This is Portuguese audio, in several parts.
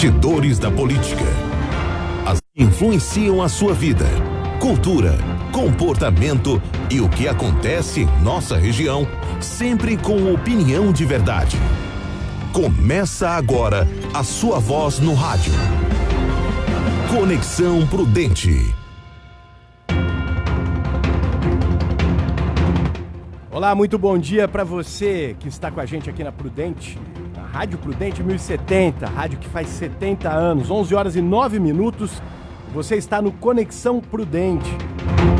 Bastidores da política. As que influenciam a sua vida, cultura, comportamento e o que acontece em nossa região, sempre com opinião de verdade. Começa agora a sua voz no rádio. Conexão Prudente. Olá, muito bom dia para você que está com a gente aqui na Prudente, na Rádio Prudente 1070, rádio que faz 70 anos, 11 horas e 9 minutos, você está no Conexão Prudente.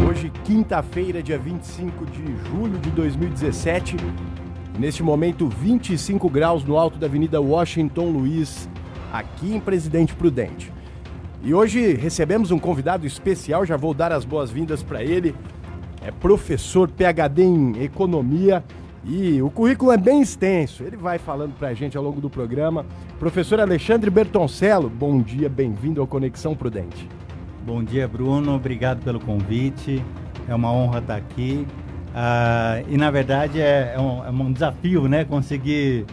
Hoje, quinta-feira, dia 25 de julho de 2017, neste momento 25 graus no alto da Avenida Washington Luiz, aqui em Presidente Prudente. E hoje recebemos um convidado especial, já vou dar as boas-vindas para ele. É professor PhD em Economia e o currículo é bem extenso. Ele vai falando pra gente ao longo do programa. Professor Alexandre Bertoncello, bom dia, bem-vindo ao Conexão Prudente. Bom dia, Bruno, obrigado pelo convite. É uma honra estar aqui. E na verdade é um desafio, né? Conseguir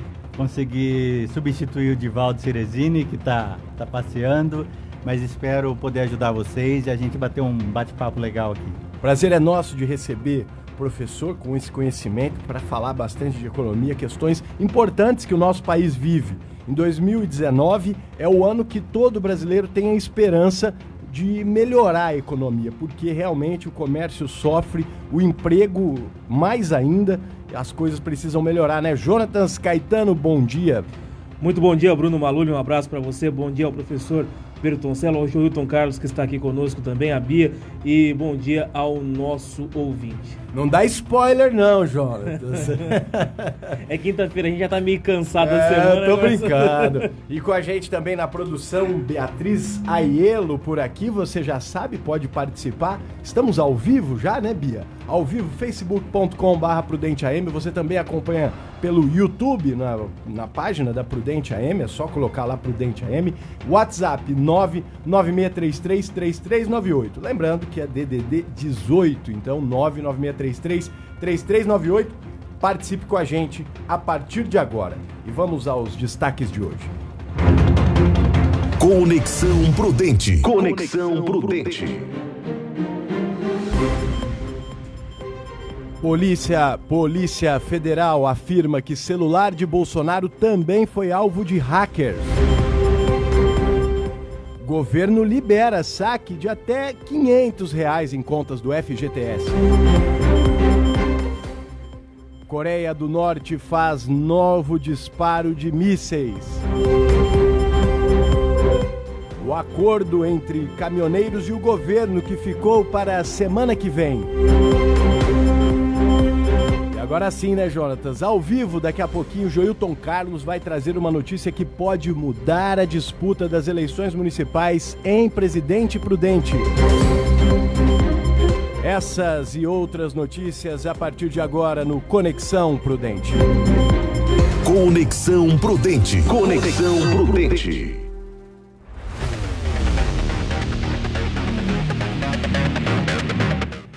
substituir o Divaldo Cerezini, que está passeando, mas espero poder ajudar vocês e a gente bater um bate-papo legal aqui. Prazer é nosso de receber o professor com esse conhecimento para falar bastante de economia, questões importantes que o nosso país vive. Em 2019 é o ano que todo brasileiro tem a esperança de melhorar a economia, porque realmente o comércio sofre, o emprego mais ainda, as coisas precisam melhorar, né? Jonatas Caetano, bom dia. Muito bom dia, Bruno Malulli, um abraço para você, bom dia ao professor Bertoncello, ao Joilton Carlos, que está aqui conosco também, a Bia, e bom dia ao nosso ouvinte. Não dá spoiler não, Jonatas. É quinta-feira, a gente já tá meio cansado da semana. Tô brincando. E com a gente também na produção, Beatriz Aiello por aqui, você já sabe, pode participar. Estamos ao vivo já, né, Bia? Ao vivo, facebook.com/PrudenteAM, você também acompanha pelo YouTube, na página da Prudente AM, é só colocar lá Prudente AM. WhatsApp 996333398. Lembrando que é DDD 18, então 996333398. Participe com a gente a partir de agora. E vamos aos destaques de hoje. Conexão Prudente. Conexão Prudente. Polícia Federal afirma que celular de Bolsonaro também foi alvo de hackers. Governo libera saque de até R$500 em contas do FGTS. Coreia do Norte faz novo disparo de mísseis. O acordo entre caminhoneiros e o governo que ficou para a semana que vem. Agora sim, né, Jonatas? Ao vivo, daqui a pouquinho, o Joilton Carlos vai trazer uma notícia que pode mudar a disputa das eleições municipais em Presidente Prudente. Essas e outras notícias a partir de agora no Conexão Prudente. Conexão Prudente. Conexão Prudente.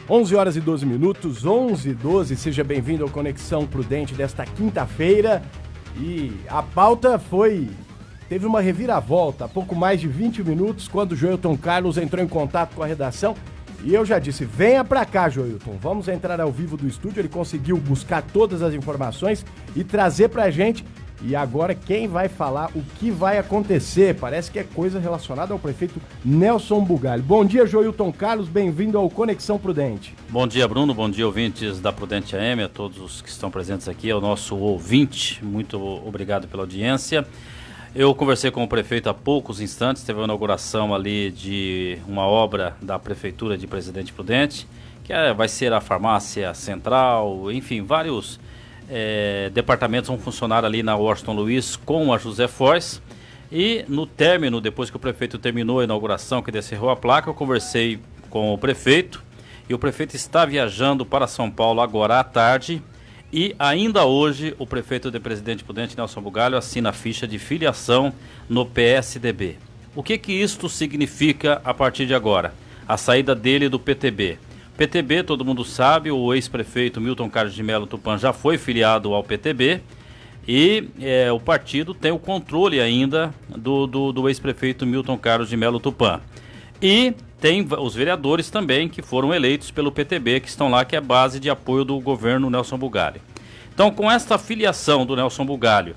11 horas e 12 minutos, 11h12, seja bem-vindo ao Conexão Prudente desta quinta-feira. E a pauta teve uma reviravolta há pouco mais de 20 minutos, quando o Joilton Carlos entrou em contato com a redação. E eu já disse, venha pra cá, Joilton, vamos entrar ao vivo do estúdio. Ele conseguiu buscar todas as informações e trazer pra gente. E agora quem vai falar o que vai acontecer? Parece que é coisa relacionada ao prefeito Nelson Bugalho. Bom dia, Joilton Carlos, bem-vindo ao Conexão Prudente. Bom dia, Bruno, bom dia, ouvintes da Prudente AM, a todos os que estão presentes aqui, ao nosso ouvinte, muito obrigado pela audiência. Eu conversei com o prefeito há poucos instantes, teve a inauguração ali de uma obra da Prefeitura de Presidente Prudente, que vai ser a farmácia central, enfim, vários departamentos vão funcionar ali na Washington Luiz com a José Foz. E no término, depois que o prefeito terminou a inauguração, que descerrou a placa, eu conversei com o prefeito e o prefeito está viajando para São Paulo agora à tarde. E ainda hoje o prefeito de Presidente Prudente, Nelson Bugalho, assina a ficha de filiação no PSDB. O que isto significa a partir de agora? A saída dele do PTB. PTB, todo mundo sabe, o ex-prefeito Milton Carlos de Mello Tupã já foi filiado ao PTB E o partido tem o controle ainda do ex-prefeito Milton Carlos de Melo Tupã. E tem os vereadores também que foram eleitos pelo PTB, que estão lá, que é base de apoio do governo Nelson Bugalho. Então, com esta filiação do Nelson Bugalho,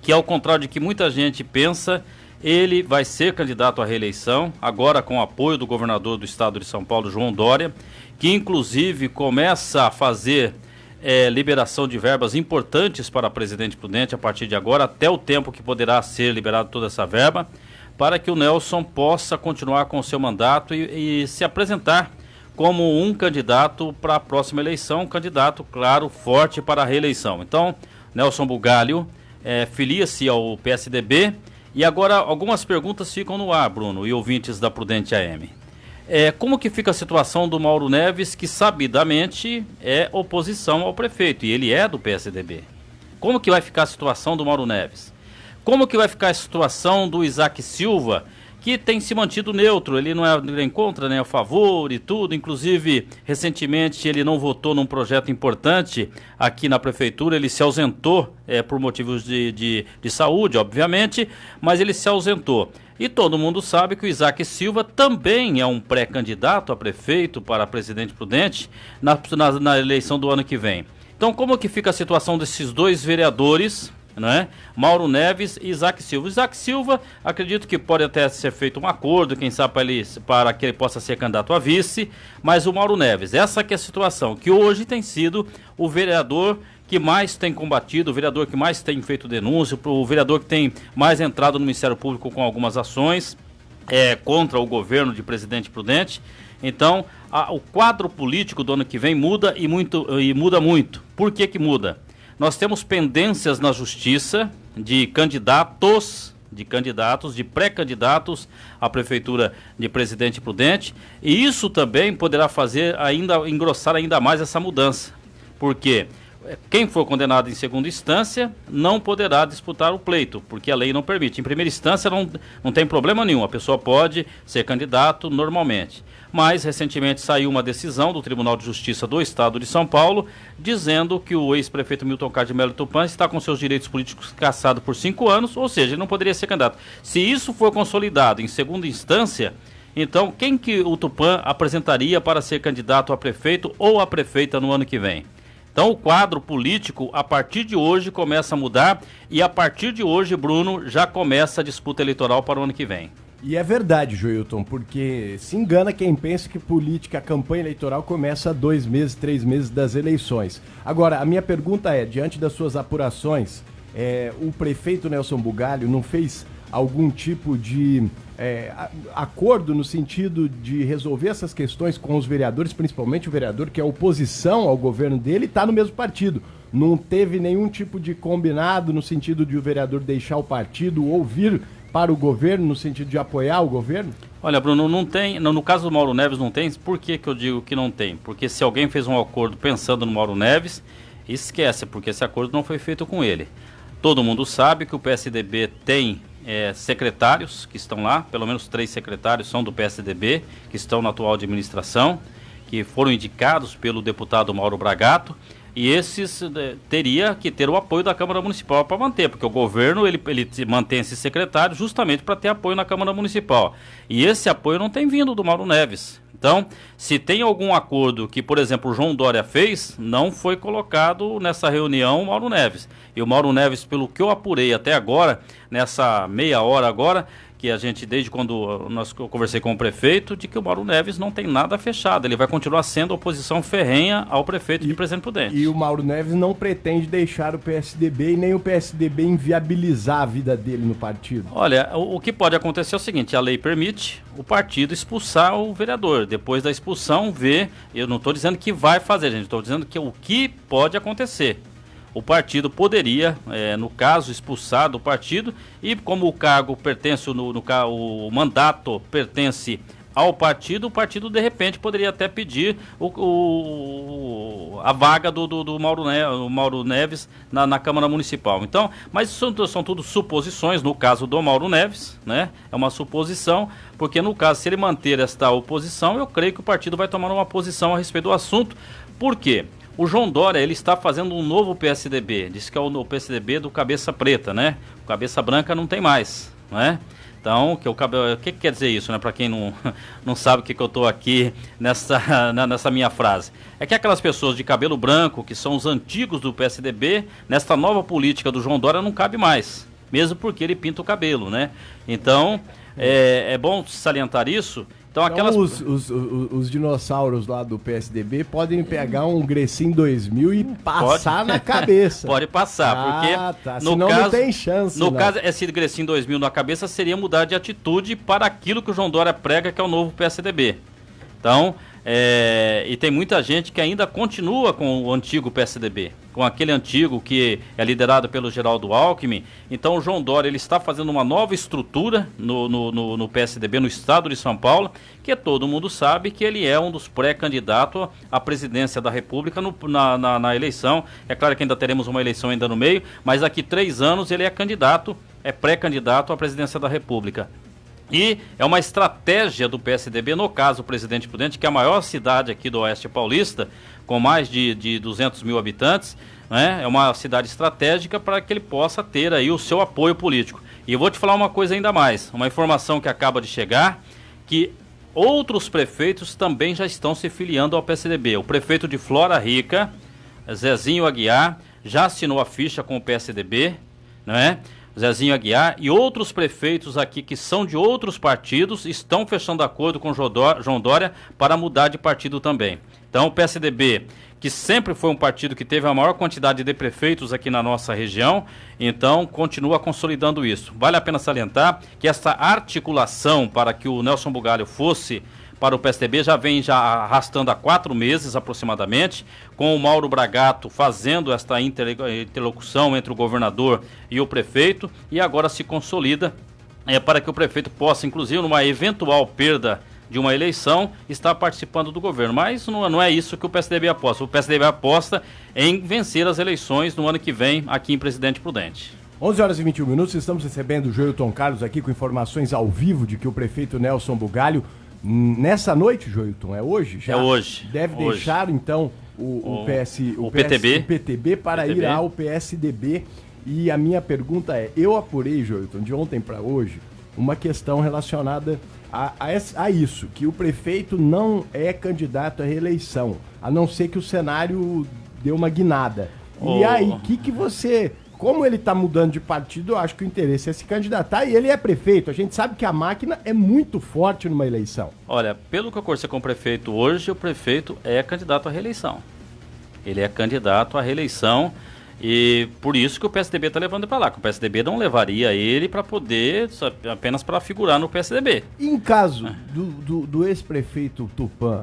que ao contrário de que muita gente pensa, ele vai ser candidato à reeleição, agora com o apoio do governador do estado de São Paulo, João Dória, que inclusive começa a fazer liberação de verbas importantes para a Presidente Prudente a partir de agora, até o tempo que poderá ser liberado toda essa verba, para que o Nelson possa continuar com o seu mandato e se apresentar como um candidato para a próxima eleição, um candidato, claro, forte para a reeleição. Então, Nelson Bugalho filia-se ao PSDB. E agora algumas perguntas ficam no ar, Bruno, e ouvintes da Prudente AM. Como que fica a situação do Mauro Neves, que sabidamente é oposição ao prefeito, e ele é do PSDB? Como que vai ficar a situação do Mauro Neves? Como que vai ficar a situação do Isaac Silva, que tem se mantido neutro? Ele não é nem contra, nem a favor e tudo. Inclusive, recentemente ele não votou num projeto importante aqui na prefeitura. Ele se ausentou por motivos de saúde, obviamente, mas ele se ausentou. E todo mundo sabe que o Isaac Silva também é um pré-candidato a prefeito para Presidente Prudente na eleição do ano que vem. Então, como que fica a situação desses dois vereadores, né? Mauro Neves e Isaac Silva. Isaac Silva, acredito que pode até ser feito um acordo, quem sabe para que ele possa ser candidato a vice, mas o Mauro Neves, essa que é a situação, que hoje tem sido o vereador que mais tem combatido, o vereador que mais tem feito denúncia, o vereador que tem mais entrado no Ministério Público com algumas ações contra o governo de Presidente Prudente. Então, o quadro político do ano que vem muda e muda muito. Por que que muda? Nós temos pendências na justiça de candidatos, de pré-candidatos à Prefeitura de Presidente Prudente, e isso também poderá engrossar ainda mais essa mudança, porque quem for condenado em segunda instância não poderá disputar o pleito, porque a lei não permite. Em primeira instância não tem problema nenhum, a pessoa pode ser candidato normalmente. Mas recentemente saiu uma decisão do Tribunal de Justiça do Estado de São Paulo, dizendo que o ex-prefeito Milton Carlos de Melo Tupã está com seus direitos políticos cassados por 5 anos, ou seja, ele não poderia ser candidato. Se isso for consolidado em segunda instância, então quem que o Tupã apresentaria para ser candidato a prefeito ou a prefeita no ano que vem? Então o quadro político, a partir de hoje, começa a mudar, e a partir de hoje, Bruno, já começa a disputa eleitoral para o ano que vem. E é verdade, Joilton, porque se engana quem pensa que política, a campanha eleitoral começa 2 meses, 3 meses das eleições. Agora, a minha pergunta é, diante das suas apurações, o prefeito Nelson Bugalho não fez algum tipo de acordo no sentido de resolver essas questões com os vereadores, principalmente o vereador que é oposição ao governo dele, está no mesmo partido? Não teve nenhum tipo de combinado no sentido de o vereador deixar o partido ou vir para o governo, no sentido de apoiar o governo? Olha, Bruno, não tem, no caso do Mauro Neves não tem. Por que que eu digo que não tem? Porque se alguém fez um acordo pensando no Mauro Neves, esquece, porque esse acordo não foi feito com ele. Todo mundo sabe que o PSDB tem secretários que estão lá, pelo menos 3 secretários são do PSDB, que estão na atual administração, que foram indicados pelo deputado Mauro Bragato, e esses teria que ter o apoio da Câmara Municipal para manter, porque o governo ele mantém esse secretário justamente para ter apoio na Câmara Municipal. E esse apoio não tem vindo do Mauro Neves. Então, se tem algum acordo que, por exemplo, o João Dória fez, não foi colocado nessa reunião o Mauro Neves. E o Mauro Neves, pelo que eu apurei até agora, nessa meia hora agora, que a gente, desde quando eu conversei com o prefeito, de que o Mauro Neves não tem nada fechado. Ele vai continuar sendo oposição ferrenha ao prefeito de Presidente Prudente. E o Mauro Neves não pretende deixar o PSDB e nem o PSDB inviabilizar a vida dele no partido? Olha, o que pode acontecer é o seguinte, a lei permite o partido expulsar o vereador. Depois da expulsão, eu não estou dizendo que vai fazer, gente, estou dizendo que o que pode acontecer. O partido poderia, no caso, expulsar do partido, e como o cargo pertence, o mandato pertence ao partido, o partido de repente poderia até pedir a vaga do Mauro Neves na Câmara Municipal. Então, mas são tudo suposições. No caso do Mauro Neves, né, é uma suposição, porque no caso, se ele manter esta oposição, eu creio que o partido vai tomar uma posição a respeito do assunto. Por quê? O João Dória, ele está fazendo um novo PSDB, diz que é o PSDB do cabeça preta, né? O cabeça branca não tem mais, né? Então, o que quer dizer isso, né? Para quem não sabe o que eu estou aqui nessa minha frase. É que aquelas pessoas de cabelo branco, que são os antigos do PSDB, nesta nova política do João Dória não cabe mais, mesmo porque ele pinta o cabelo, né? Então, é bom salientar isso. Então, os dinossauros lá do PSDB podem pegar um Grecin 2000 e passar na cabeça. Pode passar, porque tá. Senão não tem chance. No caso, esse Grecin 2000 na cabeça seria mudar de atitude para aquilo que o João Dória prega, que é o novo PSDB. Então, e tem muita gente que ainda continua com o antigo PSDB, com aquele antigo que é liderado pelo Geraldo Alckmin. Então o João Dória, ele está fazendo uma nova estrutura no PSDB, no estado de São Paulo, que todo mundo sabe que ele é um dos pré-candidatos à presidência da República na eleição. É claro que ainda teremos uma eleição ainda no meio, mas daqui 3 anos ele é pré-candidato à presidência da República. E é uma estratégia do PSDB, no caso o Presidente Prudente, que é a maior cidade aqui do Oeste Paulista, com mais de 200 mil habitantes, né? É uma cidade estratégica para que ele possa ter aí o seu apoio político. E eu vou te falar uma coisa ainda mais, uma informação que acaba de chegar, que outros prefeitos também já estão se filiando ao PSDB. O prefeito de Flora Rica, Zezinho Aguiar, já assinou a ficha com o PSDB, não é? Zezinho Aguiar e outros prefeitos aqui que são de outros partidos estão fechando acordo com João Dória para mudar de partido também. Então o PSDB, que sempre foi um partido que teve a maior quantidade de prefeitos aqui na nossa região, então continua consolidando isso. Vale a pena salientar que essa articulação para que o Nelson Bugalho fosse para o PSDB já vem arrastando há 4 meses aproximadamente, com o Mauro Bragato fazendo esta interlocução entre o governador e o prefeito, e agora se consolida para que o prefeito possa, inclusive numa eventual perda de uma eleição, estar participando do governo. Mas não é isso que o PSDB aposta. O PSDB aposta em vencer as eleições no ano que vem aqui em Presidente Prudente. 11 horas e 21 minutos, estamos recebendo o Joilton Carlos aqui com informações ao vivo de que o prefeito Nelson Bugalho, nessa noite, Joilton, é hoje? Já é hoje. Deve deixar, então, o PTB para ir ao PSDB. E a minha pergunta é, eu apurei, Joilton, de ontem para hoje, uma questão relacionada a isso, que o prefeito não é candidato à reeleição, a não ser que o cenário dê uma guinada. E aí, que você... Como ele está mudando de partido, eu acho que o interesse é se candidatar e ele é prefeito. A gente sabe que a máquina é muito forte numa eleição. Olha, pelo que eu conversei com o prefeito hoje, o prefeito é candidato à reeleição. Ele é candidato à reeleição e por isso que o PSDB está levando para lá. Que o PSDB não levaria ele para poder, apenas para figurar no PSDB. Em caso do ex-prefeito Tupã,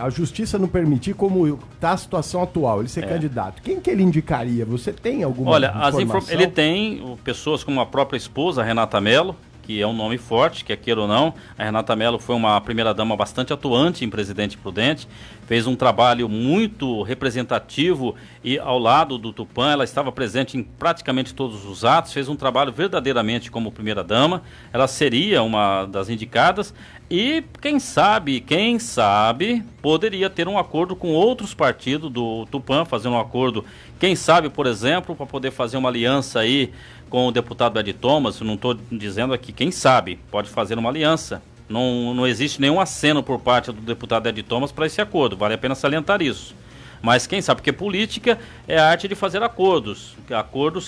a justiça não permitir, como está a situação atual, ele ser candidato, quem que ele indicaria? Você tem alguma informação? Ele tem pessoas como a própria esposa, Renata Mello, que é um nome forte, quer queira ou não. A Renata Mello foi uma primeira-dama bastante atuante em Presidente Prudente, fez um trabalho muito representativo e ao lado do Tupã, ela estava presente em praticamente todos os atos, fez um trabalho verdadeiramente como primeira-dama, ela seria uma das indicadas e quem sabe, poderia ter um acordo com outros partidos do Tupã, fazer um acordo, quem sabe, por exemplo, para poder fazer uma aliança aí com o deputado Ed Thomas. Não estou dizendo aqui, quem sabe, pode fazer uma aliança. Não existe nenhum aceno por parte do deputado Ed Thomas para esse acordo, vale a pena salientar isso. Mas quem sabe, porque política é a arte de fazer acordos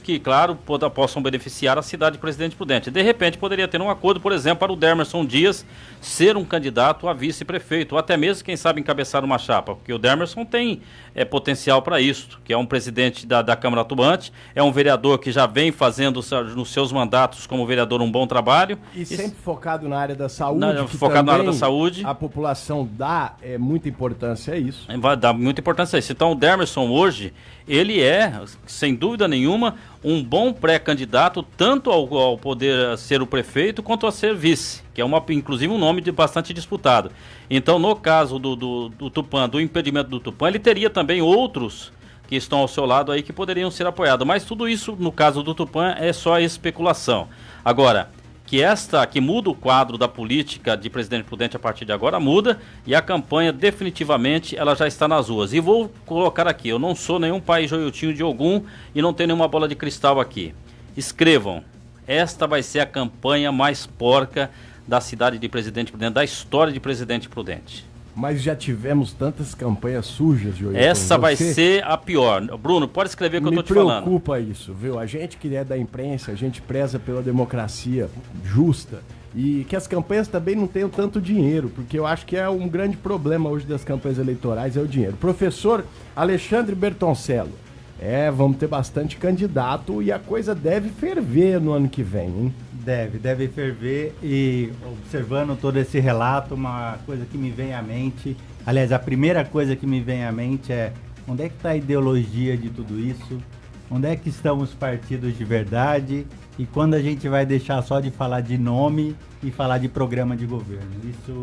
que, claro, possam beneficiar a cidade de Presidente Prudente. De repente poderia ter um acordo, por exemplo, para o Demerson Dias ser um candidato a vice-prefeito, ou até mesmo, quem sabe, encabeçar uma chapa, porque o Demerson tem potencial para isso, que é um presidente da Câmara atuante, é um vereador que já vem fazendo nos seus mandatos como vereador um bom trabalho. E sempre focado na área da saúde, focado na área da saúde. A população dá muita importância a isso. Vai dar muita importância a isso. Então o Demerson hoje, ele é, sem dúvida nenhuma, um bom pré-candidato tanto ao poder ser o prefeito quanto a ser vice, que é inclusive um nome bastante disputado. Então, no caso do Tupã, do impedimento do Tupã, ele teria também outros que estão ao seu lado aí que poderiam ser apoiados. Mas tudo isso, no caso do Tupã, é só especulação. Agora, que muda o quadro da política de Presidente Prudente a partir de agora, muda, e a campanha definitivamente ela já está nas ruas. E vou colocar aqui, eu não sou nenhum pai Joiltinho de Ogum e não tenho nenhuma bola de cristal aqui. Escrevam, esta vai ser a campanha mais porca da cidade de Presidente Prudente, da história de Presidente Prudente. Mas já tivemos tantas campanhas sujas, Joilton. Essa vai ser a pior. Bruno, pode escrever o que eu estou te falando. Me preocupa isso, viu? A gente que é da imprensa, a gente preza pela democracia justa e que as campanhas também não tenham tanto dinheiro, porque eu acho que é um grande problema hoje das campanhas eleitorais, é o dinheiro. Professor Alexandre Bertoncello, vamos ter bastante candidato e a coisa deve ferver no ano que vem, hein? Deve ferver, e observando todo esse relato, uma coisa que me vem à mente, aliás, a primeira coisa que me vem à mente é: onde é que está a ideologia de tudo isso? Onde é que estão os partidos de verdade? E quando a gente vai deixar só de falar de nome e falar de programa de governo? Isso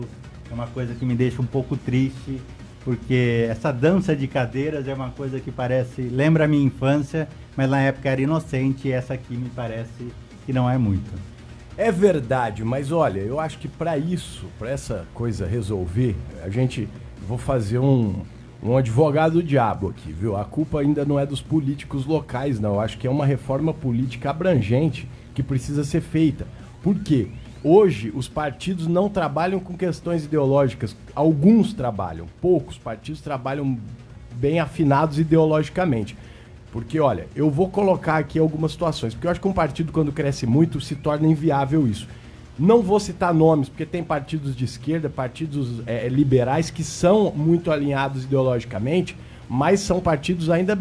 é uma coisa que me deixa um pouco triste, porque essa dança de cadeiras é uma coisa que lembra a minha infância, mas na época era inocente, e essa aqui me parece que não é muito. É verdade, mas olha, eu acho que para essa coisa resolver, vou fazer um advogado do diabo aqui, viu? A culpa ainda não é dos políticos locais, não. Eu acho que é uma reforma política abrangente que precisa ser feita. Por quê? Hoje, os partidos não trabalham com questões ideológicas. Alguns trabalham, poucos partidos trabalham bem afinados ideologicamente. Porque, olha, eu vou colocar aqui algumas situações, porque eu acho que um partido, quando cresce muito, se torna inviável isso. Não vou citar nomes, porque tem partidos de esquerda, partidos liberais, que são muito alinhados ideologicamente, mas são partidos ainda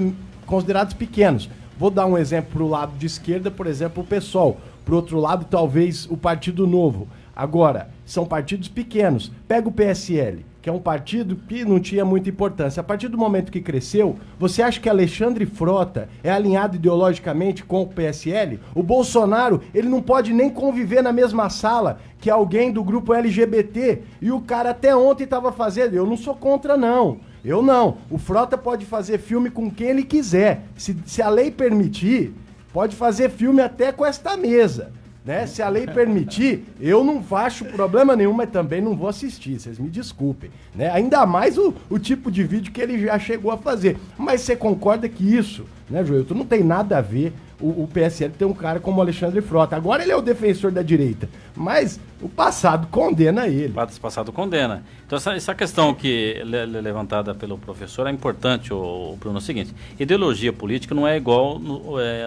considerados pequenos. Vou dar um exemplo para o lado de esquerda, por exemplo, o PSOL. Para o outro lado, talvez o Partido Novo. Agora, são partidos pequenos. Pega o PSL, que é um partido que não tinha muita importância. A partir do momento que cresceu, você acha que Alexandre Frota é alinhado ideologicamente com o PSL? O Bolsonaro, ele não pode nem conviver na mesma sala que alguém do grupo LGBT. E o cara até ontem estava fazendo. Eu não sou contra, não. Eu não. O Frota pode fazer filme com quem ele quiser. Se a lei permitir, pode fazer filme até com esta mesa. Né? Se a lei permitir, eu não acho problema nenhum, mas também não vou assistir, vocês me desculpem. Né? Ainda mais o tipo de vídeo que ele já chegou a fazer. Mas você concorda que isso, né, Joilton, não tem nada a ver o PSL ter um cara como Alexandre Frota. Agora ele é o defensor da direita, mas o passado condena ele. O passado condena. Então essa questão que é levantada pelo professor é importante, o Bruno, é o seguinte: ideologia política não é igual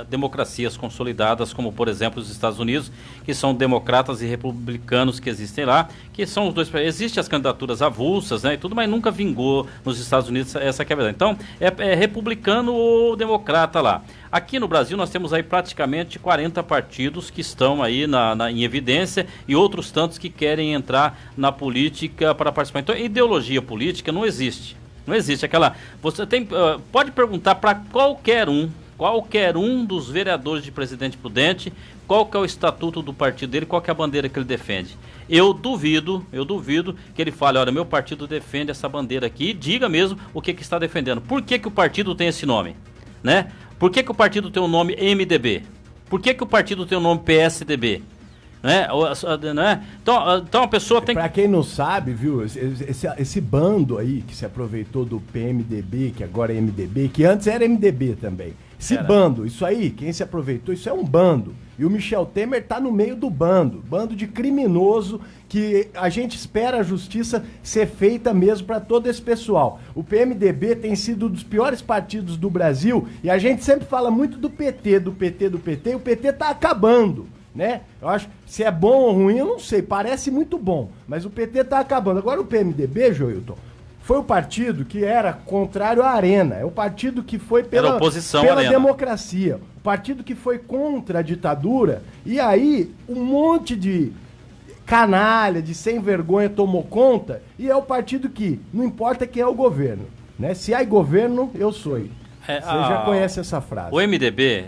democracias consolidadas, como por exemplo os Estados Unidos, que são democratas e republicanos que existem lá, que são os dois. Existem as candidaturas avulsas, né, e tudo, mas nunca vingou nos Estados Unidos, essa que é a verdade. Então é republicano ou democrata lá. Aqui no Brasil nós temos aí praticamente 40 partidos que estão aí em evidência, e outros tantos que querem entrar na política para participar. Então, ideologia política não existe. Não existe aquela... Você pode perguntar para qualquer um dos vereadores de Presidente Prudente qual que é o estatuto do partido dele, qual que é a bandeira que ele defende. Eu duvido que ele fale: olha, meu partido defende essa bandeira aqui, e diga mesmo o que está defendendo. Por que o partido tem esse nome? Né? Por que o partido tem o nome MDB? Por que o partido tem o nome PSDB? Né? Então a pessoa tem que... Pra quem não sabe, viu, esse bando aí que se aproveitou do PMDB, que agora é MDB, que antes era MDB também. Bando, isso aí, quem se aproveitou, isso é um bando. E o Michel Temer tá no meio do bando de criminoso, que a gente espera a justiça ser feita mesmo para todo esse pessoal. O PMDB tem sido um dos piores partidos do Brasil, e a gente sempre fala muito do PT, e o PT tá acabando, né? Eu acho, se é bom ou ruim, eu não sei, parece muito bom, mas o PT tá acabando. Agora o PMDB, Joilton, foi o partido que era contrário à Arena. É o partido que foi pela democracia. O partido que foi contra a ditadura. E aí, um monte de canalha, de sem vergonha tomou conta. E é o partido que não importa quem é o governo. Né? Se há governo, eu sou. Você já conhece essa frase. O MDB,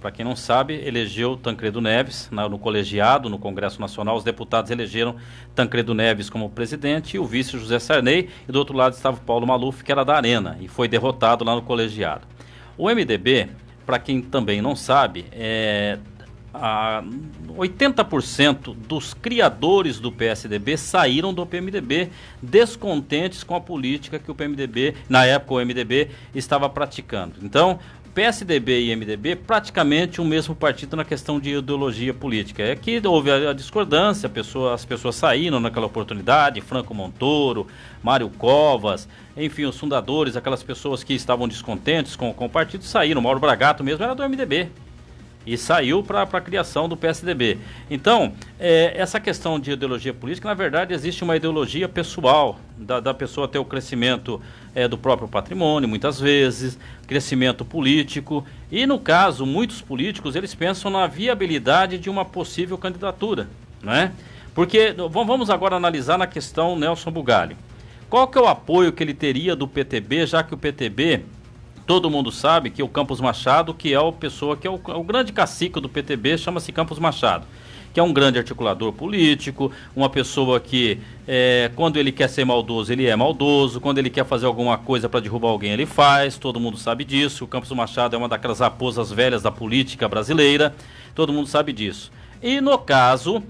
para quem não sabe, elegeu Tancredo Neves no colegiado, no Congresso Nacional. Os deputados elegeram Tancredo Neves como presidente e o vice José Sarney. E do outro lado estava o Paulo Maluf, que era da Arena, e foi derrotado lá no colegiado. O MDB, para quem também não sabe, 80% dos criadores do PSDB saíram do PMDB, descontentes com a política que o PMDB, na época o MDB, estava praticando. Então, PSDB e MDB, praticamente o mesmo partido na questão de ideologia política. É que houve a discordância, as pessoas saíram naquela oportunidade, Franco Montoro, Mário Covas, enfim, os fundadores, aquelas pessoas que estavam descontentes com o partido, saíram. Mauro Bragato mesmo era do MDB e saiu para a criação do PSDB. Então, essa questão de ideologia política, na verdade, existe uma ideologia pessoal, da pessoa ter o crescimento do próprio patrimônio, muitas vezes, crescimento político, e no caso, muitos políticos, eles pensam na viabilidade de uma possível candidatura, né? Porque, vamos agora analisar na questão Nelson Bugalho. Qual que é o apoio que ele teria do PTB, já que o PTB... Todo mundo sabe que o Campos Machado, que é o grande cacique do PTB, chama-se Campos Machado, que é um grande articulador político, uma pessoa que, quando ele quer ser maldoso, ele é maldoso, quando ele quer fazer alguma coisa para derrubar alguém, ele faz, todo mundo sabe disso. O Campos Machado é uma daquelas raposas velhas da política brasileira, todo mundo sabe disso. E no caso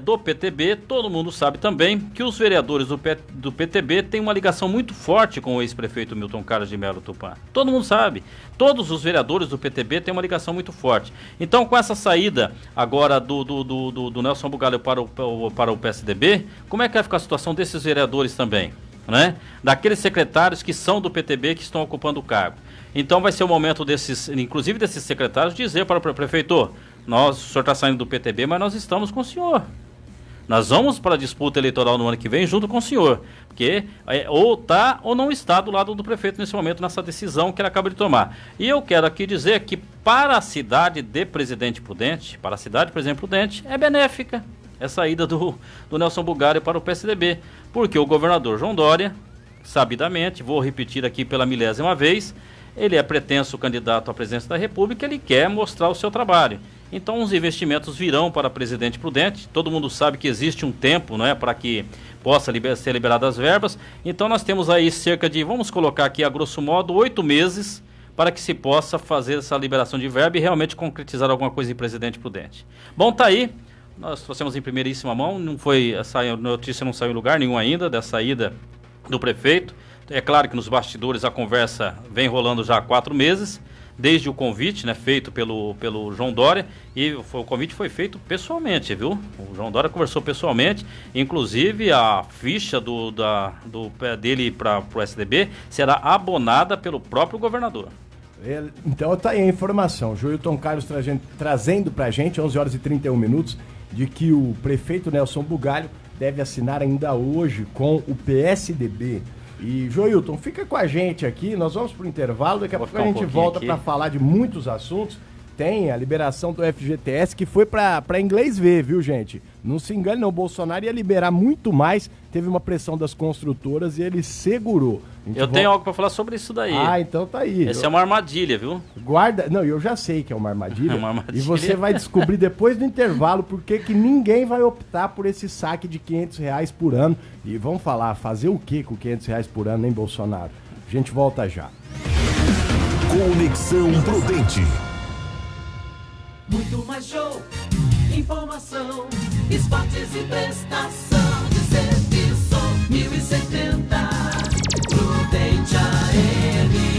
do PTB, todo mundo sabe também que os vereadores do PTB têm uma ligação muito forte com o ex-prefeito Milton Carlos de Melo Tupã. Todo mundo sabe. Todos os vereadores do PTB têm uma ligação muito forte. Então, com essa saída agora do Nelson Bugalho para o PSDB, como é que vai ficar a situação desses vereadores também, né? Daqueles secretários que são do PTB, que estão ocupando o cargo. Então, vai ser o momento inclusive desses secretários, dizer para o prefeito: o senhor está saindo do PTB, mas nós estamos com o senhor. Nós vamos para a disputa eleitoral no ano que vem junto com o senhor. Porque ou está ou não está do lado do prefeito nesse momento, nessa decisão que ele acaba de tomar. E eu quero aqui dizer que para a cidade de Presidente Prudente, é benéfica a saída do Nelson Bugalho para o PSDB. Porque o governador João Dória, sabidamente, vou repetir aqui pela 1000ª vez, ele é pretenso candidato à presidência da República, ele quer mostrar o seu trabalho. Então os investimentos virão para Presidente Prudente. Todo mundo sabe que existe um tempo, não é, para que possa ser liberadas as verbas. Então nós temos aí cerca de, vamos colocar aqui a grosso modo, 8 meses para que se possa fazer essa liberação de verba e realmente concretizar alguma coisa em Presidente Prudente. Bom, tá aí. Nós trouxemos em primeiríssima mão, a notícia não saiu em lugar nenhum ainda da saída do prefeito. É claro que nos bastidores a conversa vem rolando já há 4 meses, desde o convite, né, feito pelo João Dória, e o convite foi feito pessoalmente, viu? O João Dória conversou pessoalmente, inclusive a ficha dele para o PSDB será abonada pelo próprio governador. Então tá aí a informação, Joilton Carlos trazendo pra gente, 11h31, de que o prefeito Nelson Bugalho deve assinar ainda hoje com o PSDB. E, Joilton, fica com a gente aqui, nós vamos pro intervalo, daqui a pouco a gente volta para falar de muitos assuntos. Tem a liberação do FGTS, que foi para inglês ver, viu, gente? Não se engane, não, o Bolsonaro ia liberar muito mais, teve uma pressão das construtoras e ele segurou. Eu tenho algo para falar sobre isso daí. Ah, então tá aí. Essa é uma armadilha, viu? Guarda, não, eu já sei que é uma armadilha. E você vai descobrir depois do intervalo porque que ninguém vai optar por esse saque de R$500 por ano. E vamos falar, fazer o que com R$500 por ano, hein, Bolsonaro? A gente volta já. Conexão Prudente. Muito mais show, informação, esportes e prestação de serviço. 1070 Prudente AM.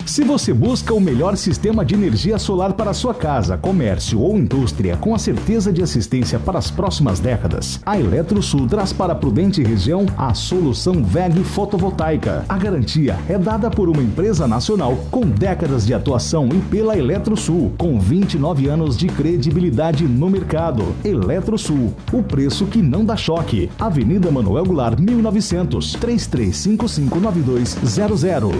Se você busca o melhor sistema de energia solar para sua casa, comércio ou indústria, com a certeza de assistência para as próximas décadas, a Eletrosul traz para a Prudente Região a solução WEG Fotovoltaica. A garantia é dada por uma empresa nacional com décadas de atuação e pela Eletrosul, com 29 anos de credibilidade no mercado. Eletrosul, o preço que não dá choque. Avenida Manuel Goulart, 1900, 33559200.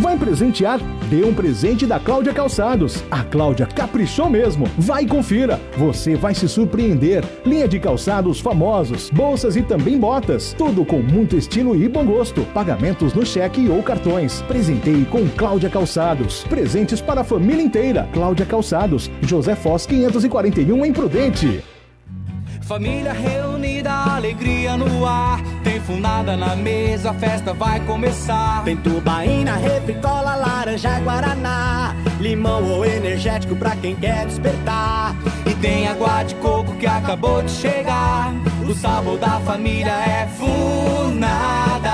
Vai presentear? Dê um presente da Cláudia Calçados. A Cláudia caprichou mesmo. Vai e confira. Você vai se surpreender. Linha de calçados famosos, bolsas e também botas. Tudo com muito estilo e bom gosto. Pagamentos no cheque ou cartões. Presenteie com Cláudia Calçados. Presentes para a família inteira. Cláudia Calçados, José Foz 541 em Prudente. Família reunida, alegria no ar. Tem funada na mesa, a festa vai começar. Tem tubaína, refri, cola, laranja, guaraná, limão ou energético pra quem quer despertar. E tem água de coco que acabou de chegar. O sabor da família é Funada.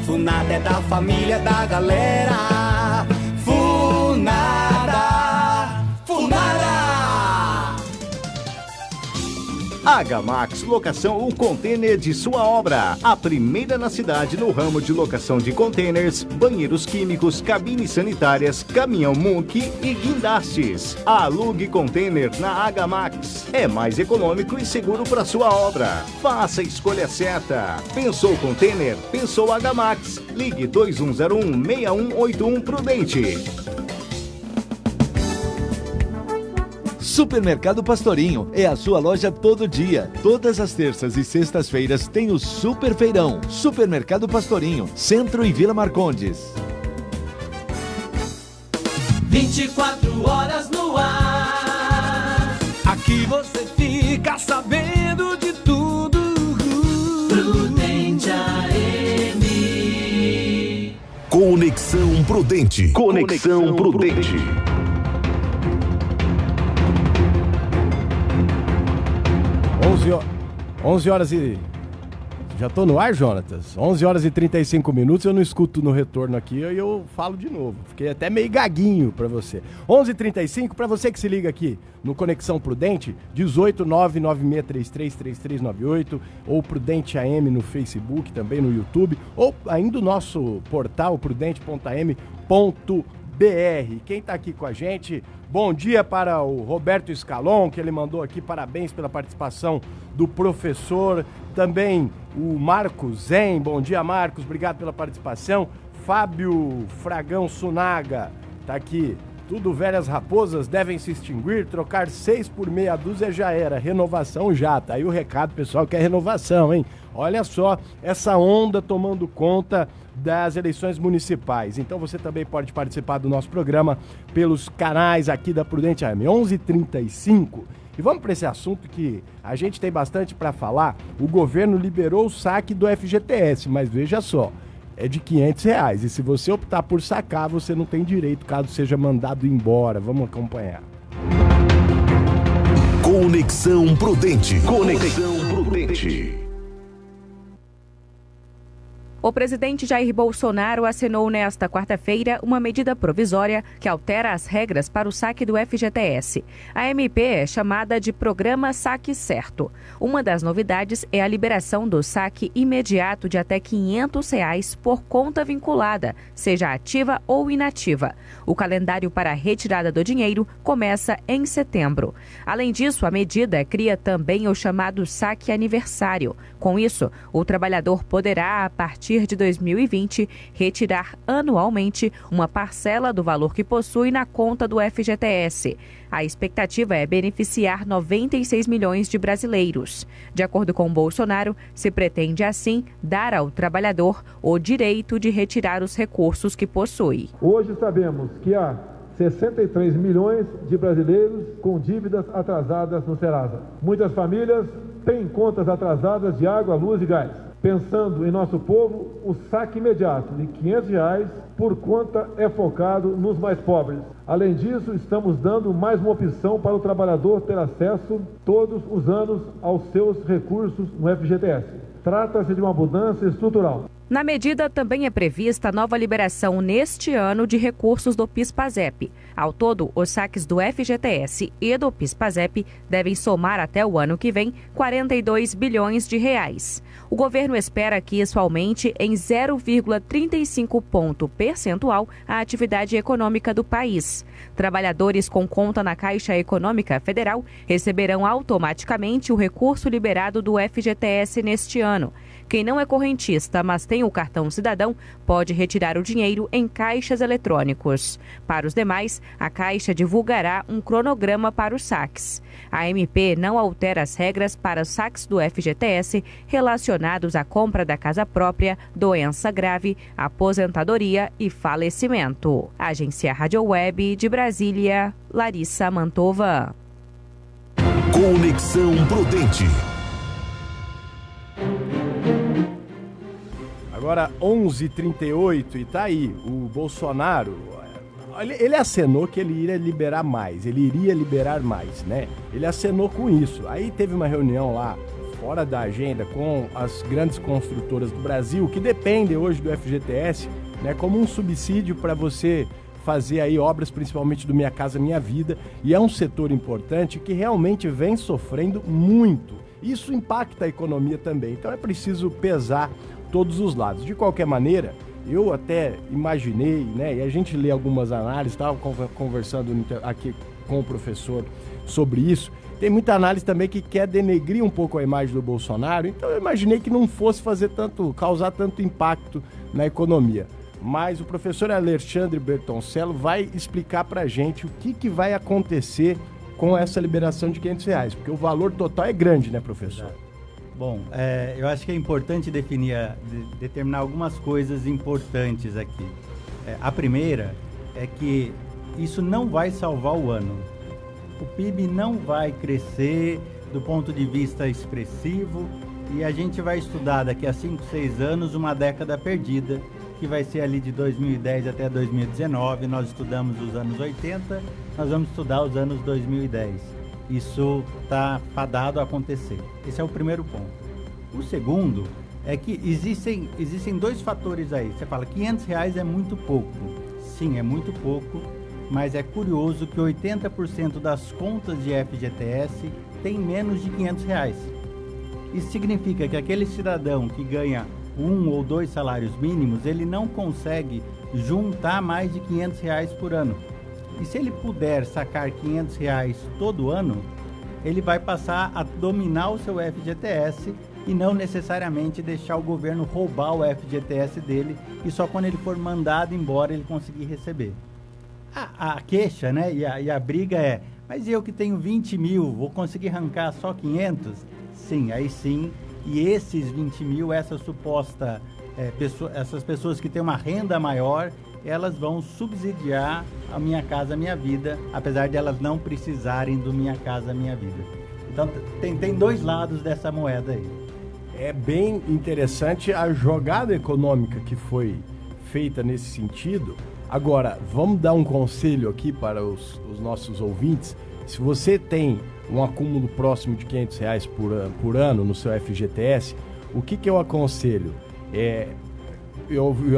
Funada é da família, da galera. Funada, Funada. Agamax Locação, um container de sua obra. A primeira na cidade no ramo de locação de containers, banheiros químicos, cabines sanitárias, caminhão Monkey e guindastes. Alugue container na Agamax. É mais econômico e seguro para sua obra. Faça a escolha certa. Pensou container? Pensou Agamax. Ligue 2101-6181 Prudente. Supermercado Pastorinho é a sua loja todo dia. Todas as terças e sextas-feiras tem o Super Feirão. Supermercado Pastorinho, Centro e Vila Marcondes. 24 horas no ar. Aqui você fica sabendo de tudo. Prudente AM. Conexão Prudente. Conexão Prudente. 11 horas e... Já tô no ar, Jonatas? 11 horas e 35 minutos, eu não escuto no retorno aqui e eu falo de novo. Fiquei até meio gaguinho pra você. 11h35, pra você que se liga aqui no Conexão Prudente, 18996333398 ou Prudente AM no Facebook, também no YouTube, ou ainda o nosso portal prudente.am.br. Quem tá aqui com a gente, bom dia para o Roberto Scalon, que ele mandou aqui, parabéns pela participação do professor, também o Marcos Zen, bom dia Marcos, obrigado pela participação, Fábio Fragão Sunaga, tá aqui, tudo velhas raposas devem se extinguir, trocar 6 por meia dúzia já era, renovação já, tá aí o recado, pessoal, que é renovação, hein? Olha só, essa onda tomando conta das eleições municipais. Então você também pode participar do nosso programa pelos canais aqui da Prudente AM, 11h35. E vamos para esse assunto que a gente tem bastante para falar. O governo liberou o saque do FGTS, mas veja só, é de R$500. E se você optar por sacar, você não tem direito caso seja mandado embora. Vamos acompanhar. Conexão Prudente. Conexão Prudente. O presidente Jair Bolsonaro assinou nesta quarta-feira uma medida provisória que altera as regras para o saque do FGTS. A MP é chamada de Programa Saque Certo. Uma das novidades é a liberação do saque imediato de até R$500 por conta vinculada, seja ativa ou inativa. O calendário para a retirada do dinheiro começa em setembro. Além disso, a medida cria também o chamado saque aniversário. Com isso, o trabalhador poderá, a partir de 2020, retirar anualmente uma parcela do valor que possui na conta do FGTS. A expectativa é beneficiar 96 milhões de brasileiros. De acordo com Bolsonaro, se pretende assim dar ao trabalhador o direito de retirar os recursos que possui. Hoje sabemos que há 63 milhões de brasileiros com dívidas atrasadas no Serasa. Muitas famílias têm contas atrasadas de água, luz e gás. Pensando em nosso povo, o saque imediato de R$500 por conta é focado nos mais pobres. Além disso, estamos dando mais uma opção para o trabalhador ter acesso todos os anos aos seus recursos no FGTS. Trata-se de uma mudança estrutural. Na medida, também é prevista a nova liberação neste ano de recursos do PIS/PASEP. Ao todo, os saques do FGTS e do PIS/PASEP devem somar até o ano que vem 42 bilhões de reais. O governo espera que isso aumente em 0,35 ponto percentual a atividade econômica do país. Trabalhadores com conta na Caixa Econômica Federal receberão automaticamente o recurso liberado do FGTS neste ano. Quem não é correntista, mas tem o cartão cidadão, pode retirar o dinheiro em caixas eletrônicos. Para os demais, a Caixa divulgará um cronograma para os saques. A MP não altera as regras para os saques do FGTS relacionados à compra da casa própria, doença grave, aposentadoria e falecimento. Agência Rádio Web de Brasília, Larissa Mantova. Conexão Prudente. Agora 11h38 e tá aí, o Bolsonaro, ele acenou que ele iria liberar mais, né? Ele acenou com isso. Aí teve uma reunião lá, fora da agenda, com as grandes construtoras do Brasil, que dependem hoje do FGTS, né? Como um subsídio para você fazer aí obras, principalmente do Minha Casa Minha Vida, e é um setor importante que realmente vem sofrendo muito. Isso impacta a economia também, então é preciso pesar todos os lados. De qualquer maneira, eu até imaginei, né, e a gente lê algumas análises, estava conversando aqui com o professor sobre isso, tem muita análise também que quer denegrir um pouco a imagem do Bolsonaro, então eu imaginei que não fosse causar tanto impacto na economia. Mas o professor Alexandre Bertoncello vai explicar pra gente o que vai acontecer com essa liberação de R$500, porque o valor total é grande, né, professor? Bom, eu acho que é importante determinar algumas coisas importantes aqui. A primeira é que isso não vai salvar o ano. O PIB não vai crescer do ponto de vista expressivo e a gente vai estudar daqui a 5, 6 anos uma década perdida, que vai ser ali de 2010 até 2019. Nós estudamos os anos 80, nós vamos estudar os anos 2010. Isso está fadado a acontecer. Esse é o primeiro ponto. O segundo é que existem dois fatores aí. Você fala, R$500 é muito pouco. Sim, é muito pouco, mas é curioso que 80% das contas de FGTS tem menos de R$500. Isso significa que aquele cidadão que ganha 1 ou 2 salários mínimos, ele não consegue juntar mais de R$500 por ano. E se ele puder sacar R$500 todo ano, ele vai passar a dominar o seu FGTS e não necessariamente deixar o governo roubar o FGTS dele e só quando ele for mandado embora ele conseguir receber. A queixa, né, e a briga é, mas eu que tenho 20 mil, vou conseguir arrancar só 500? Sim, aí sim. E esses 20 mil, essas pessoas que têm uma renda maior, elas vão subsidiar a Minha Casa Minha Vida, apesar de elas não precisarem do Minha Casa Minha Vida. Então tem dois lados dessa moeda aí. É bem interessante a jogada econômica que foi feita nesse sentido. Agora, vamos dar um conselho aqui para os nossos ouvintes. Se você tem um acúmulo próximo de R$500 por ano no seu FGTS, o que eu aconselho?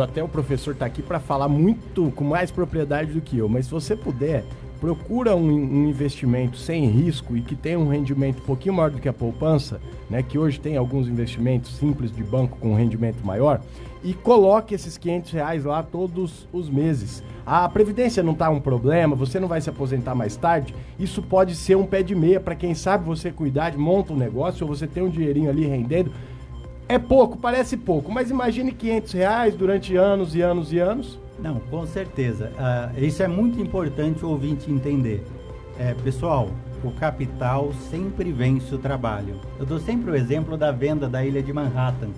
Até o professor está aqui para falar muito com mais propriedade do que eu, mas se você puder, procura um investimento sem risco e que tenha um rendimento um pouquinho maior do que a poupança, né, que hoje tem alguns investimentos simples de banco com um rendimento maior, e coloque esses R$500 lá todos os meses. A previdência não está um problema, você não vai se aposentar mais tarde, isso pode ser um pé de meia para quem sabe você cuidar, monta um negócio, ou você tem um dinheirinho ali rendendo. É pouco, parece pouco, mas imagine R$500 durante anos e anos e anos. Não, com certeza. Isso é muito importante o ouvinte entender. Pessoal, o capital sempre vence o trabalho. Eu dou sempre o exemplo da venda da ilha de Manhattan.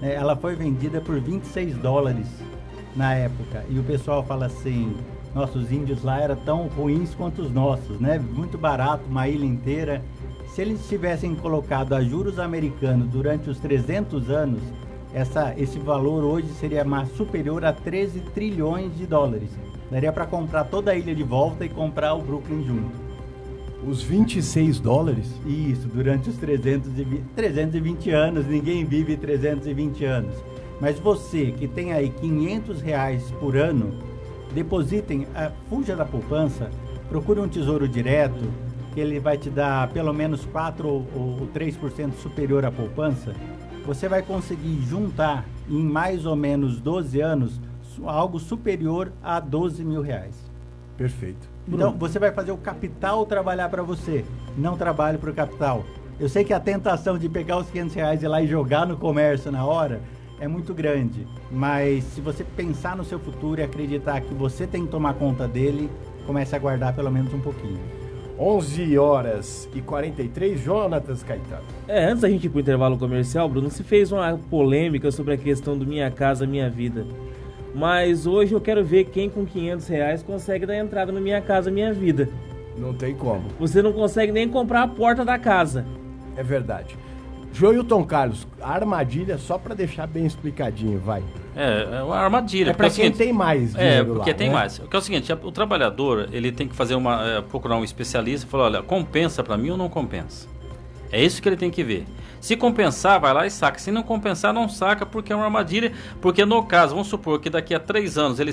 Ela foi vendida por $26 na época. E o pessoal fala assim, nossos índios lá eram tão ruins quanto os nossos, né? Muito barato, uma ilha inteira. Se eles tivessem colocado a juros americanos durante os 300 anos, esse valor hoje seria mais superior a 13 trilhões de dólares. Daria para comprar toda a ilha de volta e comprar o Brooklyn junto. Os $26? Isso, durante os 320 anos, ninguém vive 320 anos. Mas você que tem aí R$500 por ano, depositem, fuja da poupança, procure um tesouro direto, que ele vai te dar pelo menos 4 ou 3% superior à poupança. Você vai conseguir juntar em mais ou menos 12 anos algo superior a R$12 mil. Perfeito. Então, você vai fazer o capital trabalhar para você, não trabalhe para o capital. Eu sei que a tentação de pegar os R$500 e ir lá e jogar no comércio na hora é muito grande, mas se você pensar no seu futuro e acreditar que você tem que tomar conta dele, comece a guardar pelo menos um pouquinho. 11h43, Jonatas Caetano. Antes da gente ir pro intervalo comercial, Bruno, se fez uma polêmica sobre a questão do Minha Casa Minha Vida. Mas hoje eu quero ver quem com R$500 consegue dar entrada no Minha Casa Minha Vida. Não tem como. Você não consegue nem comprar a porta da casa. É verdade. Joilton Carlos, a armadilha, só para deixar bem explicadinho, vai. É uma armadilha. É para quem tem mais dinheiro porque lá, tem né? mais. O que é o seguinte, o trabalhador, ele tem que fazer procurar um especialista e falar, olha, compensa para mim ou não compensa? É isso que ele tem que ver. Se compensar, vai lá e saca. Se não compensar, não saca, porque é uma armadilha. Porque no caso, vamos supor que daqui a 3 anos ele